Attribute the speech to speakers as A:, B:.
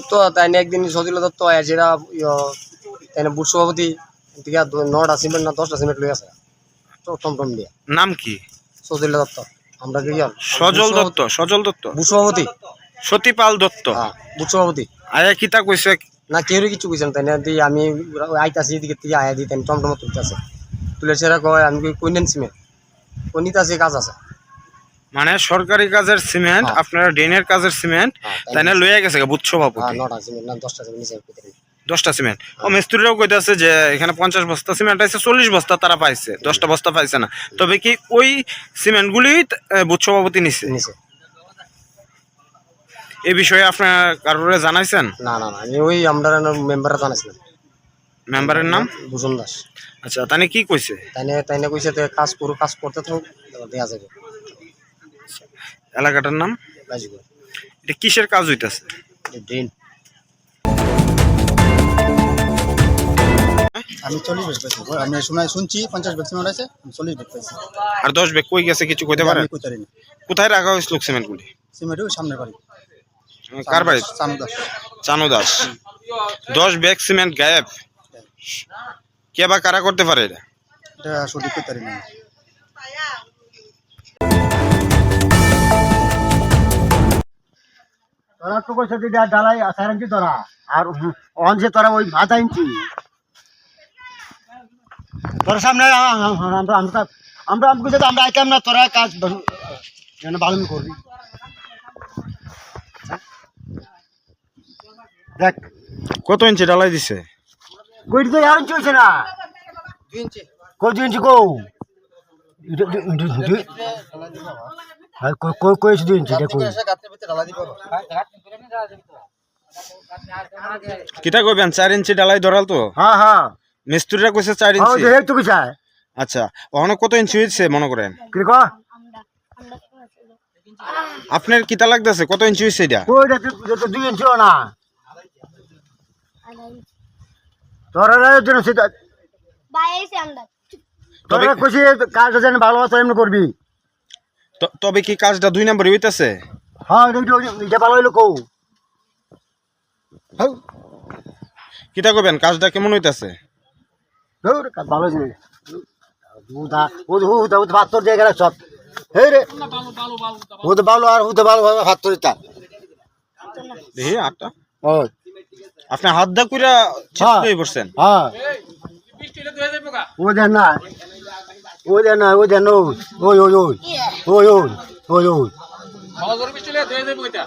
A: দত্ত তাই একদিন সজিলা দত্ত যেটা তাই বুট সভাপতি থেকে 9টা সিমেন্ট না 10টা সিমেন্ট লই আছে টমটম দিয়ে।
B: নাম কি?
A: সজিলা দত্ত। আমরা কি
B: সজল দত্ত, সজল দত্ত,
A: বুট সভাপতি
B: সতীপাল দত্ত।
A: হ্যাঁ বুট সভাপতি।
B: আয়া কিতা কইছে?
A: না কেউ কিছু কইছেন তাই না দিয়ে আমি আইতাছি এদিকে থেকে আয়া দিই তাই টমটম তুলতেছে তুলে সেরা কয় আমি কই নেন সিমেন্ট কোন নিতে আছে কাজ আছে।
B: মানে সরকারি কাজের সিমেন্ট আপনারা ড্রেনের কাজের সিমেন্ট তাই না লইয়া গেছে বুথ সভাপতি?
A: 9টা সিমেন্ট না 10টা সিমেন্ট নিচে
B: 10টা সিমেন্ট। ও মিস্ত্রিরাও কইতাছে যে এখানে 50 বস্তা সিমেন্ট আছে, 40 বস্তা তারা পাইছে, 10টা বস্তা পাইছে না। তবে কি ওই সিমেন্টগুলি বুথ সভাপতি নিছে? এই বিষয়ে আপনার কারোরে জানাইছেন?
A: না না না আমি ওই আমরা মেম্বাররা জানাইছিলাম।
B: মেম্বারের নাম?
A: ভূষণ দাস।
B: আচ্ছা তাইনে কি কইছে?
A: তাইনে কইছে কাজ করো, কাজ করতে থাক দেয়া যাবে।
B: এলাকাটার নাম?
A: রাজীপুর।
B: এটা কিসের কাজ হইতাছে?
A: ড্রেন। আমি 40 ব্যাগ পাইছি। আমি শুনছি 50 ব্যাগ সিমেন্ট আছে, 40 ব্যাগ পাইছি।
B: আর 10 ব্যাগ কই গেছে কিছু কইতে পারেন?
A: আমি কইতে পারি না।
B: কোথায় রাখা হয়েছিল সিমেন্টগুলি?
A: সিমেন্ট ওই সামনের বাড়ি।
B: কার বাড়ি?
A: চানু দাস।
B: চানু দাস। 10 ব্যাগ সিমেন্ট গায়েব। কে বা কারা করতে পারে এটা?
A: এটা সঠিক কইতে পারি না।
C: তোরা তো কইছ যে ডালাই 4 ইঞ্চি তোরা আর অনসে তোরা ওই 5 ইঞ্চি তোর সামনে আমরা কইছে আমরা আইতাম না, তোরা কাজ যেন ভালো করবি। দেখ
B: কত ইঞ্চি ঢালাই দিছে?
C: কইটি তো 4 ইঞ্চি হইছে না,
A: 2 ইঞ্চি।
C: কই 2 ইঞ্চি কও কইছ 2 ইঞ্চি দেখো।
B: কিটা কইবেন 4 ইঞ্চি ঢালাই ধরাল তো?
C: হ্যাঁ হ্যাঁ
B: মিস্ত্রিরা কইছে 4 ইঞ্চি।
C: এই তো কইছে।
B: আচ্ছা ওখানে কত ইঞ্চি হইছে মনে করেন?
C: কি কো
B: আপনার কিটা লাগতেছে কত ইঞ্চি হইছে এটা?
C: কইটা তো 2 ইঞ্চিও না। তোরা জন্য সেটা
D: বাইরে আমরা
C: তোরা কইছি কাজটা যেন ভালো আছে এমনি করবি।
B: তবে কি কাজটা 2 নম্বরে হইতাছে?
C: হ্যাঁ এটা ভালো হইলো কও।
B: কিটা কইবেন কাজটা কেমন হইতাছে?
C: কাজ ভালো হয়েছে ভাত তোর দিয়ে গেল সব। এই রে হুদ ভালো আর হুদ ভালো ভাত তোর
B: দেখি আটটা আপনি হাত দা কইরা চিপে পড়ছেন।
C: হ্যাঁ ও দেন না ও দেন না ও দেন ওই ওই ওই ওই ওই ওই ওই ভালো করে পিছলে দিয়ে দেব এটা।